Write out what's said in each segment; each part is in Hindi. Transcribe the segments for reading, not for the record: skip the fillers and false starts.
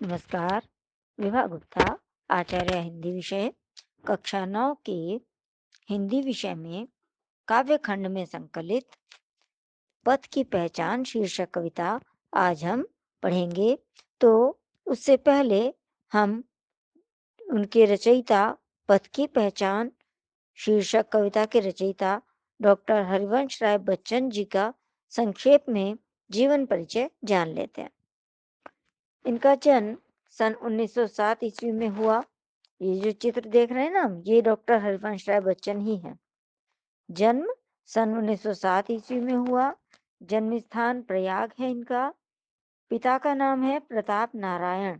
नमस्कार। विभा गुप्ता, आचार्य हिंदी विषय, कक्षा 9 के हिंदी विषय में काव्य खंड में संकलित पथ की पहचान शीर्षक कविता आज हम पढ़ेंगे। तो उससे पहले हम उनके रचयिता, पथ की पहचान शीर्षक कविता के रचयिता डॉक्टर हरिवंश राय बच्चन जी का संक्षेप में जीवन परिचय जान लेते हैं। इनका जन्म सन 1907 ईस्वी में हुआ। ये जो चित्र देख रहे हैं ना, ये डॉक्टर हरिवंश राय बच्चन ही हैं। जन्म सन 1907 ईस्वी में हुआ। जन्म स्थान प्रयाग है इनका। पिता का नाम है प्रताप नारायण।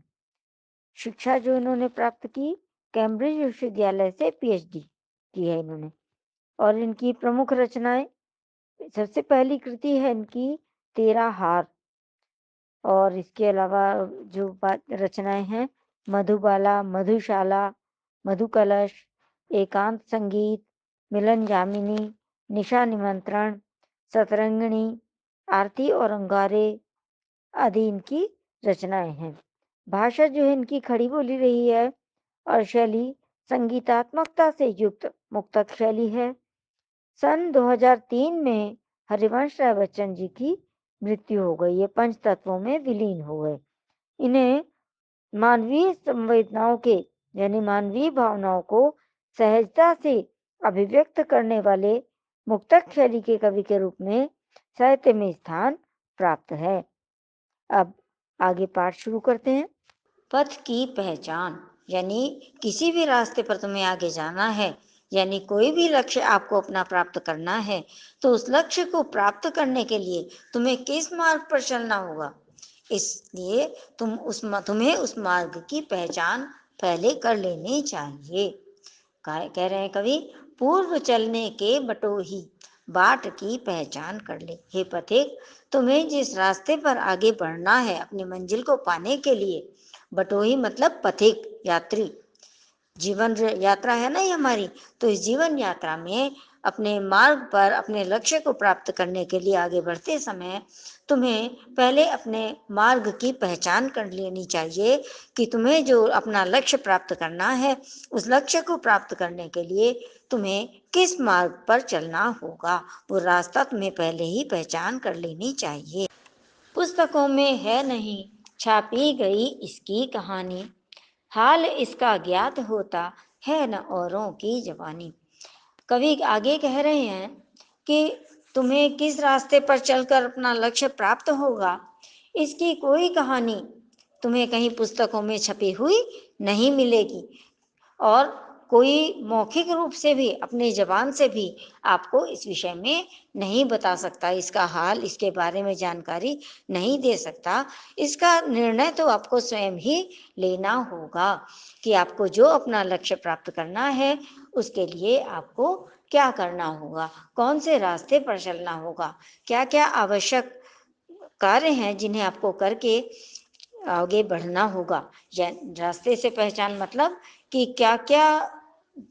शिक्षा जो इन्होंने प्राप्त की, कैम्ब्रिज विश्वविद्यालय से पीएचडी की है इन्होंने। और इनकी प्रमुख रचनाएं, सबसे पहली कृति है इनकी तेरा हार। और इसके अलावा जो रचनाएं हैं, मधुबाला, मधुशाला, मधुकलश, एकांत संगीत, मिलन जामिनी, निशा निमंत्रण, सतरंगिणी, आरती और अंगारे आदि इनकी रचनाएं हैं। भाषा जो है इनकी खड़ी बोली रही है और शैली संगीतात्मकता से युक्त मुक्तक शैली है। सन 2003 में हरिवंश राय बच्चन जी की मृत्यु हो गई। ये पंच तत्वों में विलीन हो गए। इन्हें मानवीय संवेदनाओं के यानी मानवीय भावनाओं को सहजता से अभिव्यक्त करने वाले मुक्तक शैली के कवि के रूप में साहित्य में स्थान प्राप्त है। अब आगे पाठ शुरू करते हैं। पथ की पहचान यानी किसी भी रास्ते पर तुम्हें आगे जाना है, यानी कोई भी लक्ष्य आपको अपना प्राप्त करना है, तो उस लक्ष्य को प्राप्त करने के लिए तुम्हें किस मार्ग पर चलना होगा, इसलिए तुम्हें उस मार्ग की पहचान पहले कर लेनी चाहिए। कह रहे हैं कवि, पूर्व चलने के बटोही बाट की पहचान कर ले। हे पथिक, तुम्हें जिस रास्ते पर आगे बढ़ना है अपनी मंजिल को पाने के लिए, बटोही मतलब पथिक, यात्री। जीवन यात्रा है ना ये हमारी, तो इस जीवन यात्रा में अपने मार्ग पर अपने लक्ष्य को प्राप्त करने के लिए आगे बढ़ते समय तुम्हें पहले अपने मार्ग की पहचान कर लेनी चाहिए कि तुम्हें जो अपना लक्ष्य प्राप्त करना है, उस लक्ष्य को प्राप्त करने के लिए तुम्हें किस मार्ग पर चलना होगा, वो रास्ता तुम्हें पहले ही पहचान कर लेनी चाहिए। पुस्तकों में है नहीं छापी गई इसकी कहानी, हाल इसका ज्ञात होता है न औरों की जवानी। कवि आगे कह रहे हैं कि तुम्हें किस रास्ते पर चलकर अपना लक्ष्य प्राप्त होगा, इसकी कोई कहानी तुम्हें कहीं पुस्तकों में छपी हुई नहीं मिलेगी, और कोई मौखिक रूप से भी अपनी जबान से भी आपको इस विषय में नहीं बता सकता, इसका हाल, इसके बारे में जानकारी नहीं दे सकता। इसका निर्णय तो आपको स्वयं ही लेना होगा कि आपको जो अपना लक्ष्य प्राप्त करना है, उसके लिए आपको क्या करना होगा, कौन से रास्ते पर चलना होगा, क्या क्या आवश्यक कार्य हैं जिन्हें आपको करके आगे बढ़ना होगा। रास्ते से पहचान मतलब कि क्या क्या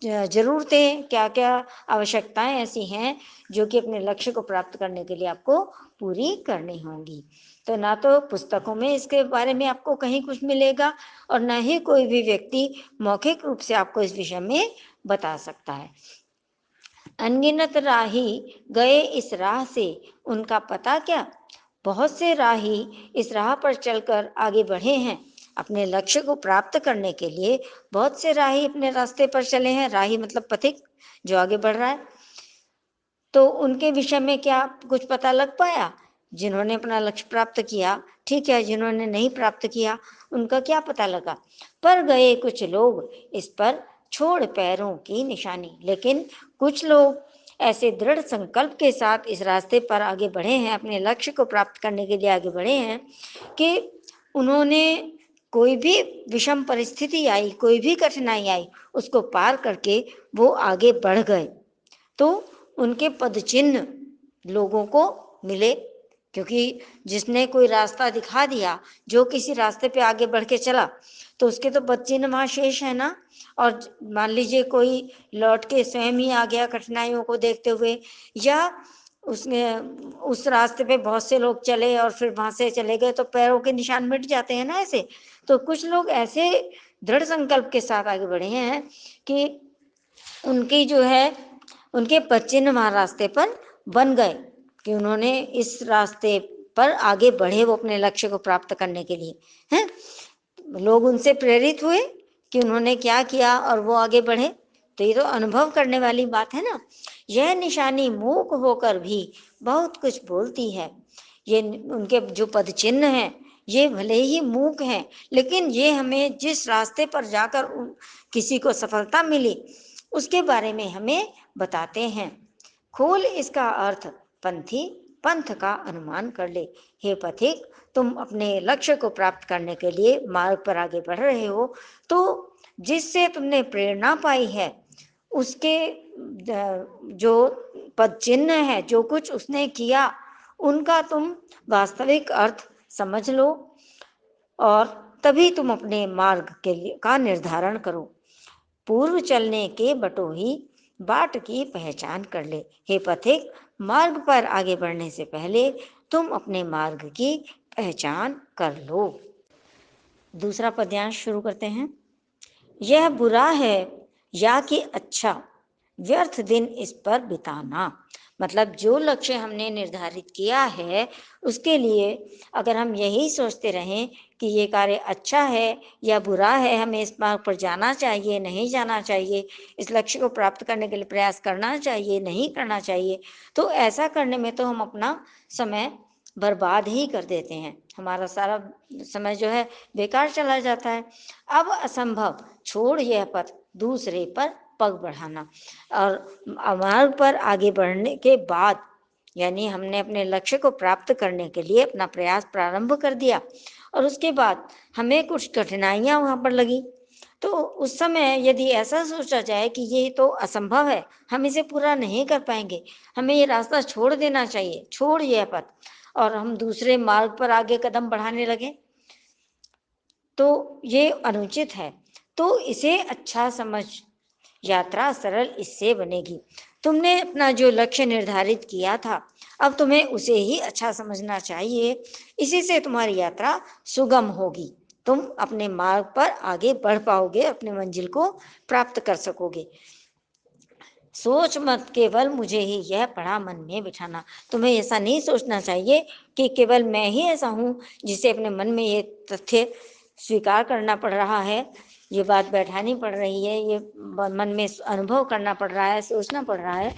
जरूरतें, क्या क्या आवश्यकताएं ऐसी हैं जो कि अपने लक्ष्य को प्राप्त करने के लिए आपको पूरी करनी होंगी। तो ना तो पुस्तकों में इसके बारे में आपको कहीं कुछ मिलेगा और न ही कोई भी व्यक्ति मौखिक रूप से आपको इस विषय में बता सकता है। अनगिनत राही गए इस राह से, उनका पता क्या, बहुत से राही इस राह पर चलकर आगे बढ़े हैं अपने लक्ष्य को प्राप्त करने के लिए। बहुत से राही अपने रास्ते पर चले हैं, राही मतलब पथिक जो आगे बढ़ रहा है। तो उनके विषय में क्या कुछ पता लग पाया? जिन्होंने अपना लक्ष्य प्राप्त किया ठीक है, जिन्होंने नहीं प्राप्त किया उनका क्या पता लगा। पर गए कुछ लोग इस पर छोड़ पैरों की निशानी, लेकिन कुछ लोग ऐसे दृढ़ संकल्प के साथ इस रास्ते पर आगे बढ़े हैं, अपने लक्ष्य को प्राप्त करने के लिए आगे बढ़े हैं कि उन्होंने कोई भी विषम परिस्थिति आई, कोई भी कठिनाई आई, उसको पार करके वो आगे बढ़ गए। तो उनके पदचिन्ह लोगों को मिले, क्योंकि जिसने कोई रास्ता दिखा दिया, जो किसी रास्ते पे आगे बढ़ के चला, तो उसके तो पदचिन्ह वहाँ शेष है ना। और मान लीजिए कोई लौट के स्वयं ही आ गया कठिनाइयों को देखते हुए, या उसने उस रास्ते पे बहुत से लोग चले और फिर वहां से चले गए तो पैरों के निशान मिट जाते हैं ना ऐसे। तो कुछ लोग ऐसे दृढ़ संकल्प के साथ आगे बढ़े हैं कि उनकी जो है उनके पदचिन्ह वहां रास्ते पर बन गए, कि उन्होंने इस रास्ते पर आगे बढ़े वो अपने लक्ष्य को प्राप्त करने के लिए हैं। लोग उनसे प्रेरित हुए कि उन्होंने क्या किया और वो आगे बढ़े। तो ये तो अनुभव करने वाली बात है ना। यह निशानी मूक होकर भी बहुत कुछ बोलती है। ये उनके जो पद चिन्ह हैं ये भले ही मूक हैं, लेकिन ये हमें जिस रास्ते पर जाकर किसी को सफलता मिली उसके बारे में हमें बताते हैं। खोल इसका अर्थ पंथी पंथ का अनुमान कर ले। हे पथिक, तुम अपने लक्ष्य को प्राप्त करने के लिए मार्ग पर आगे बढ़ रहे हो, तो जिससे तुमने प्रेरणा पाई है उसके जो पद चिन्ह है, जो कुछ उसने किया, उनका तुम वास्तविक अर्थ समझ लो और तभी तुम अपने मार्ग के लिए का निर्धारण करो। पूर्व चलने के बटोही बाट की पहचान कर ले। हे पथिक, मार्ग पर आगे बढ़ने से पहले तुम अपने मार्ग की पहचान कर लो। दूसरा पद्यांश शुरू करते हैं। यह बुरा है या कि अच्छा, व्यर्थ दिन इस पर बिताना। मतलब जो लक्ष्य हमने निर्धारित किया है उसके लिए अगर हम यही सोचते रहें कि ये कार्य अच्छा है या बुरा है, हमें इस मार्ग पर जाना चाहिए नहीं जाना चाहिए, इस लक्ष्य को प्राप्त करने के लिए प्रयास करना चाहिए नहीं करना चाहिए, तो ऐसा करने में तो हम अपना समय बर्बाद ही कर देते हैं। हमारा सारा समय जो है बेकार चला जाता है। अब असंभव छोड़ यह पथ दूसरे पर पग बढ़ाना। और मार्ग पर आगे बढ़ने के बाद यानी हमने अपने लक्ष्य को प्राप्त करने के लिए अपना प्रयास प्रारंभ कर दिया और उसके बाद हमें कुछ कठिनाइयां वहां पर लगी, तो उस समय यदि ऐसा सोचा जाए कि ये तो असंभव है, हम इसे पूरा नहीं कर पाएंगे, हमें ये रास्ता छोड़ देना चाहिए, छोड़ यह पथ, और हम दूसरे मार्ग पर आगे कदम बढ़ाने लगे, तो ये अनुचित है। तो इसे अच्छा समझ, यात्रा सरल इससे बनेगी। तुमने अपना जो लक्ष्य निर्धारित किया था अब तुम्हें उसे ही अच्छा समझना चाहिए, इसी से तुम्हारी यात्रा सुगम होगी। तुम अपने मार्ग पर आगे बढ़ पाओगे, अपने मंजिल को प्राप्त कर सकोगे। सोच मत केवल मुझे ही यह पढ़ा मन में बिठाना। तुम्हें ऐसा नहीं सोचना चाहिए कि केवल मैं ही ऐसा हूँ जिसे अपने मन में ये तथ्य स्वीकार करना पड़ रहा है, ये बात बैठानी पड़ रही है, ये मन में अनुभव करना पड़ रहा है, सोचना पड़ रहा है।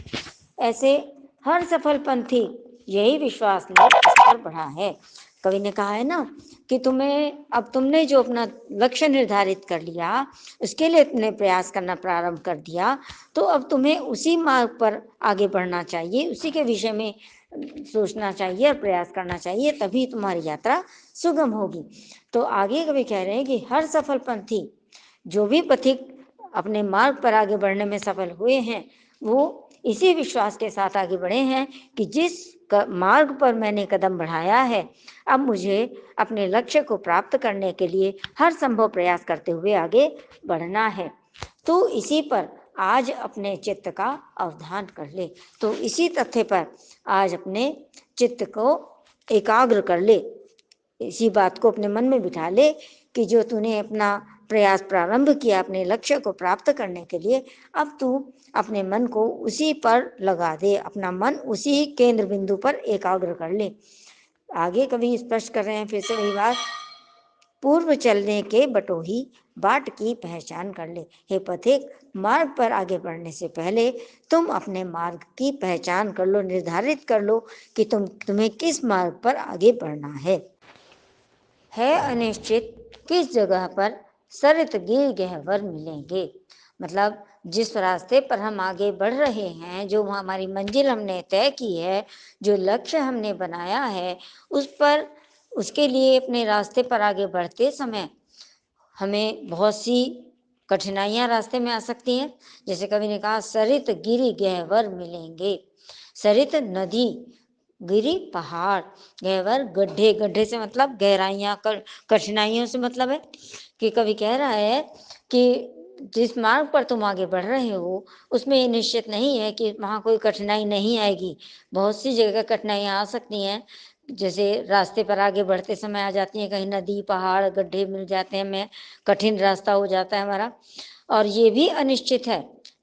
ऐसे हर सफल पंथी यही विश्वास ले इस पर बढ़ा है। कवि ने कहा है ना कि तुम्हें अब तुमने जो अपना लक्ष्य निर्धारित कर लिया उसके लिए तुमने प्रयास करना प्रारंभ कर दिया, तो अब तुम्हें उसी मार्ग पर आगे बढ़ना चाहिए, उसी के विषय में सोचना चाहिए और प्रयास करना चाहिए, तभी तुम्हारी यात्रा सुगम होगी। तो आगे कवि कह रहे हैं कि हर सफल पंथी, जो भी पथिक अपने मार्ग पर आगे बढ़ने में सफल हुए हैं, वो इसी विश्वास के साथ आगे बढ़े हैं कि जिस मार्ग पर मैंने कदम बढ़ाया है अब मुझे अपने लक्ष्य को प्राप्त करने के लिए हर संभव प्रयास करते हुए आगे बढ़ना है। तो इसी पर आज अपने चित्त का अवधान कर ले। तो इसी तथ्य पर आज अपने चित्त को एकाग्र कर ले, इसी बात को अपने मन में बिठा ले कि जो तूने अपना प्रयास प्रारंभ किया अपने लक्ष्य को प्राप्त करने के लिए, अब तू अपने मन को उसी पर लगा दे, अपना मन उसी केंद्र बिंदु पर एकाग्र कर ले। आगे कभी स्पष्ट कर रहे हैं फिर से वही बात, पूर्व चलने के बटोही बाट की पहचान कर ले। हे पथिक, मार्ग पर आगे बढ़ने से पहले तुम अपने मार्ग की पहचान कर लो, निर्धारित कर लो कि तुम्हें किस मार्ग पर आगे बढ़ना है अनिश्चित किस जगह पर सरित गिर गहवर मिलेंगे। मतलब जिस रास्ते पर हम आगे बढ़ रहे हैं, जो हमारी मंजिल हमने तय की है, जो लक्ष्य हमने बनाया है, उस पर उसके लिए अपने रास्ते पर आगे बढ़ते समय हमें बहुत सी कठिनाइयां रास्ते में आ सकती हैं। जैसे कवि ने कहा सरित गिरि गहवर मिलेंगे। सरित नदी, गिरी पहाड़, गहवर गड्ढे, गड्ढे से मतलब गहराइयां, कठिनाइयों से मतलब है कि कवि कह रहा है कि जिस मार्ग पर तुम आगे बढ़ रहे हो उसमें ये निश्चित नहीं है कि वहाँ कोई कठिनाई नहीं आएगी। बहुत सी जगह कठिनाइयाँ आ सकती हैं, जैसे रास्ते पर आगे बढ़ते समय आ जाती हैं, कहीं नदी पहाड़ गड्ढे मिल जाते हैं, में कठिन रास्ता हो जाता है हमारा। और ये भी अनिश्चित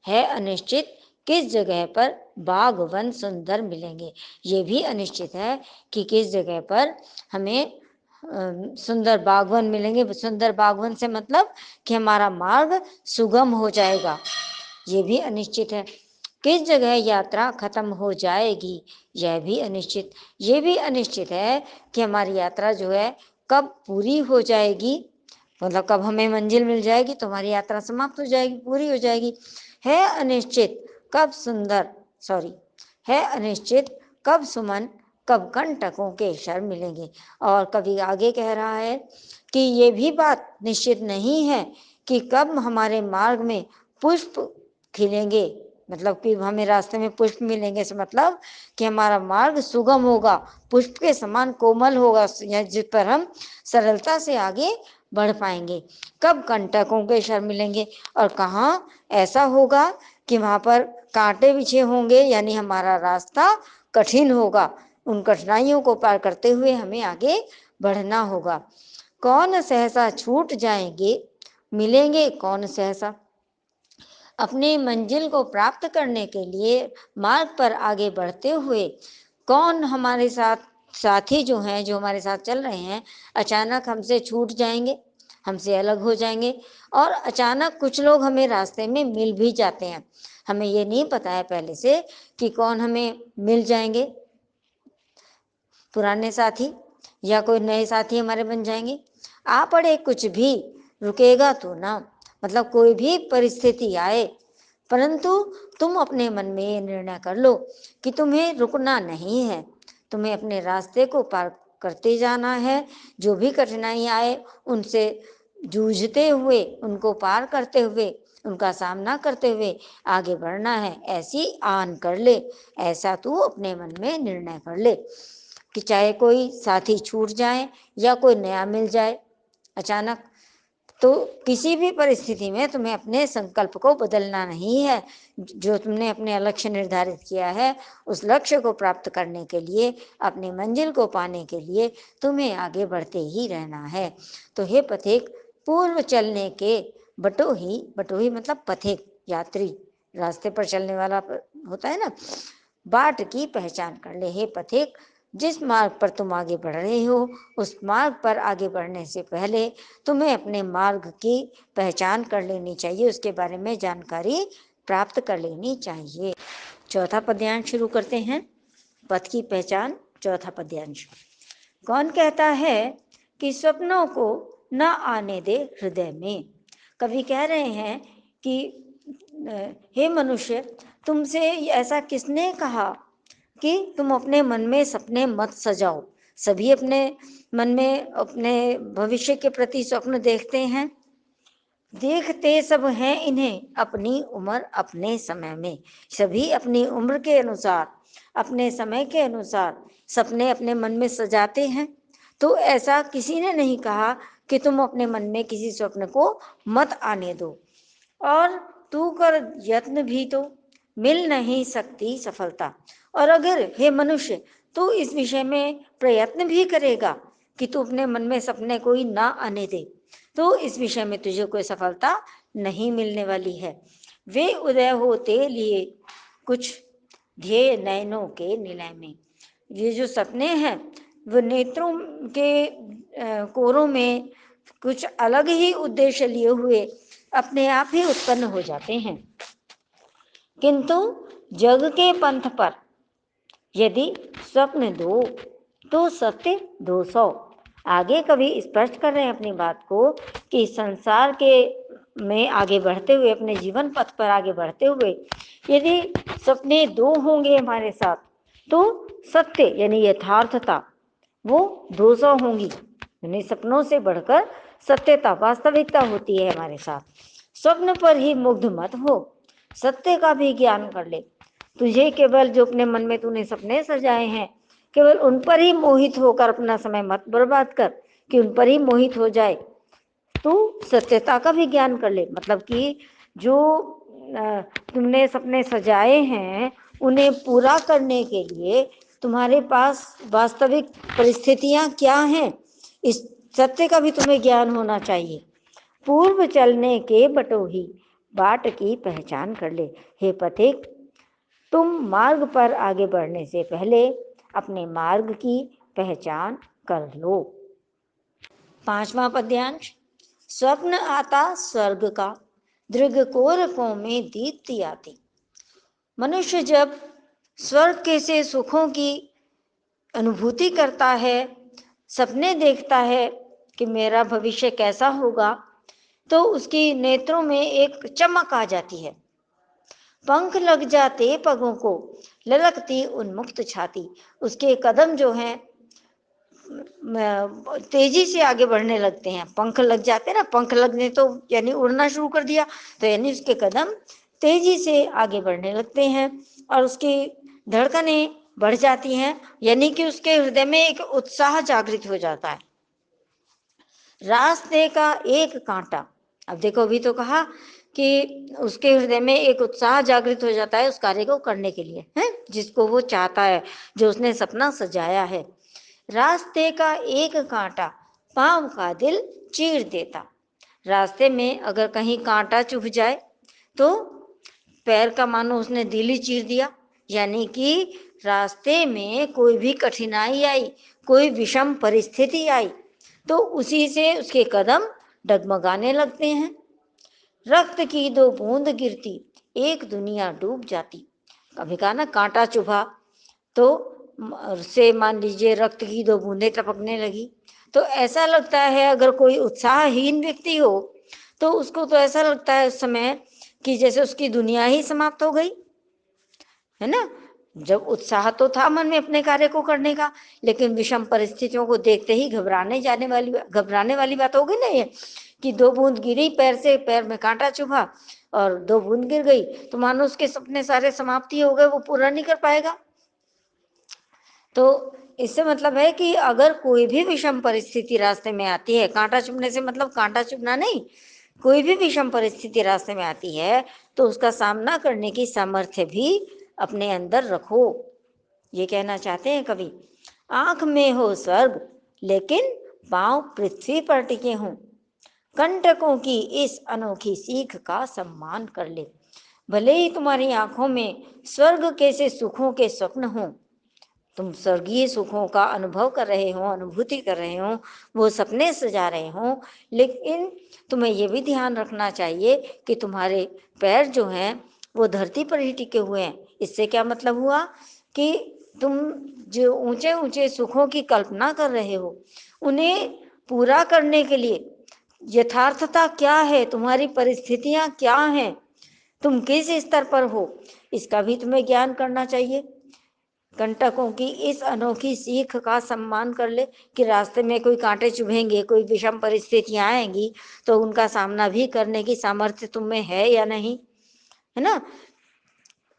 है अनिश्चित किस जगह पर बाग वन सुंदर मिलेंगे। ये भी अनिश्चित है कि किस जगह पर हमें सुंदर बागवन मिलेंगे। सुंदर बागवन से मतलब कि हमारा मार्ग सुगम हो जाएगा, ये भी अनिश्चित है। किस जगह यात्रा खत्म हो जाएगी, यह भी अनिश्चित। ये भी अनिश्चित है कि हमारी यात्रा जो है कब पूरी हो जाएगी, मतलब कब हमें मंजिल मिल जाएगी तो हमारी यात्रा समाप्त हो जाएगी, पूरी हो जाएगी। है अनिश्चित कब है अनिश्चित कब सुमन कब कंटकों के शर मिलेंगे। और कभी आगे कह रहा है कि ये भी बात निश्चित नहीं है कि कब हमारे मार्ग में पुष्प खिलेंगे, मतलब कि हमें रास्ते में पुष्प मिलेंगे, से मतलब कि हमारा मार्ग सुगम होगा, पुष्प के समान कोमल होगा, जिस पर हम सरलता से आगे बढ़ पाएंगे। कब कंटकों के शर मिलेंगे, और कहाँ ऐसा होगा कि वहाँ पर कांटे बिछे होंगे, यानी हमारा रास्ता कठिन होगा। उन कठिनाइयों को पार करते हुए हमें आगे बढ़ना होगा। कौन सहसा छूट जाएंगे, मिलेंगे कौन सहसा। अपनी मंजिल को प्राप्त करने के लिए मार्ग पर आगे बढ़ते हुए कौन हमारे साथी जो हैं, जो हमारे साथ चल रहे हैं, अचानक हमसे छूट जाएंगे, हमसे अलग हो जाएंगे। और अचानक कुछ लोग हमें रास्ते में मिल भी जाते हैं, हमें ये नहीं पता है पहले से कि कौन हमें मिल जाएंगे, पुराने साथी या कोई नए साथी हमारे बन जाएंगे। आ पड़े कुछ भी रुकेगा तो ना, मतलब कोई भी परिस्थिति आए, परंतु तुम अपने मन में ये निर्णय कर लो कि तुम्हें रुकना नहीं है, तुम्हें अपने रास्ते को पार करते जाना है। जो भी कठिनाई आए उनसे जूझते हुए, उनको पार करते हुए, उनका सामना करते हुए आगे बढ़ना है, ऐसी आन कर ले। ऐसा तू अपने मन में निर्णय कर ले कि चाहे कोई साथी छूट जाए या कोई नया मिल जाए अचानक, तो किसी भी परिस्थिति में तुम्हें अपने संकल्प को बदलना नहीं है। जो तुमने अपने लक्ष्य निर्धारित किया है, उस लक्ष्य को प्राप्त करने के लिए, अपनी मंजिल को पाने के लिए तुम्हें आगे बढ़ते ही रहना है। तो हे पथिक, पूर्व चलने के बटोही, बटोही मतलब पथिक, यात्री, रास्ते पर चलने वाला होता है ना, बाट की पहचान कर ले। हे पथिक, जिस मार्ग पर तुम आगे बढ़ रहे हो, उस मार्ग पर आगे बढ़ने से पहले तुम्हें अपने मार्ग की पहचान कर लेनी चाहिए, उसके बारे में जानकारी प्राप्त कर लेनी चाहिए। चौथा पद्यांश शुरू करते हैं, पथ की पहचान। चौथा पद्यांश। कौन कहता है कि स्वप्नों को न आने दे हृदय में। कवि कह रहे हैं कि हे मनुष्य, तुमसे ऐसा किसने कहा कि तुम अपने मन में सपने मत सजाओ। सभी अपने मन में अपने भविष्य के प्रति स्वप्न देखते हैं, देखते सब हैं इन्हें अपनी उम्र अपने समय में। सभी अपनी उम्र के अनुसार, अपने समय के अनुसार सपने अपने मन में सजाते हैं। तो ऐसा किसी ने नहीं कहा कि तुम अपने मन में किसी स्वप्न को मत आने दो, और तू कर यत्न भी तो मिल नहीं सकती सफलता। और अगर हे मनुष्य तू इस विषय में प्रयत्न भी करेगा कि तू अपने मन में सपने कोई ना आने दे, तो इस विषय में तुझे कोई सफलता नहीं मिलने वाली है। वे उदय होते लिए कुछ ध्येय नयनों के निलय में। ये जो सपने हैं वो नेत्रों के कोरों में कुछ अलग ही उद्देश्य लिए हुए अपने आप ही उत्पन्न हो जाते हैं, किंतु जग के पंथ पर यदि स्वप्न दो तो सत्य 200। आगे कभी स्पष्ट कर रहे हैं अपनी बात को कि संसार के में आगे बढ़ते हुए, अपने जीवन पथ पर आगे बढ़ते हुए यदि सपने दो होंगे हमारे साथ, तो सत्य यानी यथार्थता वो 200 होंगी। यानी सपनों से बढ़कर सत्यता, वास्तविकता होती है हमारे साथ। स्वप्न पर ही मुग्ध मत हो, सत्य का भी ज्ञान कर ले। तुझे केवल जो अपने मन में तूने सपने सजाए हैं, केवल उन पर ही मोहित होकर अपना समय मत बर्बाद कर कि उन पर ही मोहित हो जाए। तू सत्यता का भी ज्ञान कर ले। मतलब कि जो तुमने सपने सजाए हैं उन्हें पूरा करने के लिए तुम्हारे पास वास्तविक परिस्थितियां क्या हैं, इस सत्य का भी तुम्हें ज्ञान होना चाहिए। पूर्व चलने के बटोही बाट की पहचान कर ले। हे पथिक, तुम मार्ग पर आगे बढ़ने से पहले अपने मार्ग की पहचान कर लो। 5वां पद्यांश। स्वप्न आता स्वर्ग का, दृग कोरकों में दीप्ति आती। मनुष्य जब स्वर्ग के से सुखों की अनुभूति करता है, सपने देखता है कि मेरा भविष्य कैसा होगा, तो उसकी नेत्रों में एक चमक आ जाती है। पंख लग जाते पगों को, ललकती उन्मुक्त छाती। उसके कदम जो हैं तेजी से आगे बढ़ने लगते हैं। पंख लग जाते हैं ना, पंख लगने तो यानी उड़ना शुरू कर दिया, तो यानी उसके कदम तेजी से आगे बढ़ने लगते हैं और उसकी धड़कनें बढ़ जाती हैं, यानी कि उसके हृदय में एक उत्साह जागृत हो जाता है। रास्ते का एक कांटा, अब देखो अभी तो कहा कि उसके हृदय में एक उत्साह जागृत हो जाता है उस कार्य को करने के लिए, है जिसको वो चाहता है, जो उसने सपना सजाया है। रास्ते का एक कांटा पांव का दिल चीर देता। रास्ते में अगर कहीं कांटा चुभ जाए तो पैर का मानो उसने दिल ही चीर दिया, यानी कि रास्ते में कोई भी कठिनाई आई, कोई विषम परिस्थिति आई, तो उसी से उसके कदम डगमगाने लगते हैं। रक्त की 2 बूंद गिरती, एक दुनिया डूब जाती। कभी कहा ना कांटा चुभा तो से मान लीजिए रक्त की 2 बूंदें टपकने लगी, तो ऐसा लगता है अगर कोई उत्साहहीन व्यक्ति हो तो उसको तो ऐसा लगता है उस समय कि जैसे उसकी दुनिया ही समाप्त हो गई, है ना। जब उत्साह तो था मन में अपने कार्य को करने का, लेकिन विषम परिस्थितियों को देखते ही घबराने वाली बात हो गई ना ये, कि 2 बूंद गिरी पैर से, पैर में कांटा चुभा और 2 बूंद गिर गई, तो मानो उसके सपने सारे समाप्ति हो गए, वो पूरा नहीं कर पाएगा। तो इससे मतलब है कि अगर कोई भी विषम परिस्थिति रास्ते में आती है, कांटा चुभने से मतलब कांटा चुभना नहीं, कोई भी विषम परिस्थिति रास्ते में आती है तो उसका सामना करने की सामर्थ्य भी अपने अंदर रखो, ये कहना चाहते हैं कवि। आंख में हो स्वर्ग लेकिन पांव पृथ्वी पर टिके हों, कंटकों की इस अनोखी सीख का सम्मान कर ले। भले ही तुम्हारी आंखों में स्वर्ग के से सुखों के स्वप्न हों, तुम स्वर्गीय सुखों का अनुभव कर रहे हो, अनुभूति कर रहे हो, वो सपने सजा रहे हो, लेकिन तुम्हें ये भी ध्यान रखना चाहिए कि तुम्हारे पैर जो हैं वो धरती पर ही टिके हुए हैं। इससे क्या मतलब हुआ कि तुम जो ऊंचे ऊंचे सुखों की कल्पना कर रहे हो, उन्हें पूरा करने के लिए यथार्थता क्या है, तुम्हारी परिस्थितियां क्या हैं, तुम किस स्तर पर हो, इसका भी तुम्हें ज्ञान करना चाहिए। कंटकों की इस अनोखी सीख का सम्मान कर ले कि रास्ते में कोई कांटे चुभेंगे, कोई विषम परिस्थितियां आएंगी, तो उनका सामना भी करने की सामर्थ्य तुम में है या नहीं, है ना।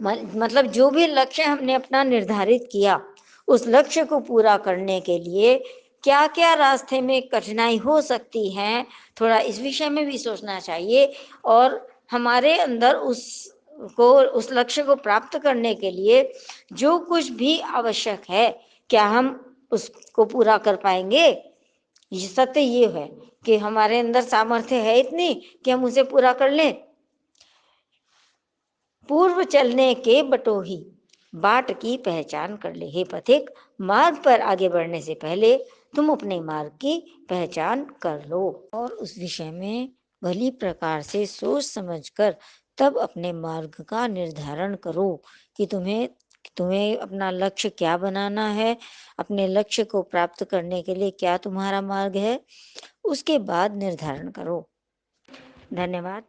मतलब जो भी लक्ष्य हमने अपना निर्धारित किया, उस लक्ष्य को पूरा करने के लिए क्या क्या रास्ते में कठिनाई हो सकती है, थोड़ा इस विषय में भी सोचना चाहिए। और हमारे अंदर उस लक्ष्य को प्राप्त करने के लिए जो कुछ भी आवश्यक है, क्या हम उसको पूरा कर पाएंगे। ये सत्य ये है कि हमारे अंदर सामर्थ्य है इतनी कि हम उसे पूरा कर लें। पूर्व चलने के बटोही बाट की पहचान कर ले। हे पथिक, मार्ग पर आगे बढ़ने से पहले तुम अपने मार्ग की पहचान कर लो और उस विषय में भली प्रकार से सोच समझकर तब अपने मार्ग का निर्धारण करो कि तुम्हें अपना लक्ष्य क्या बनाना है, अपने लक्ष्य को प्राप्त करने के लिए क्या तुम्हारा मार्ग है, उसके बाद निर्धारण करो। धन्यवाद।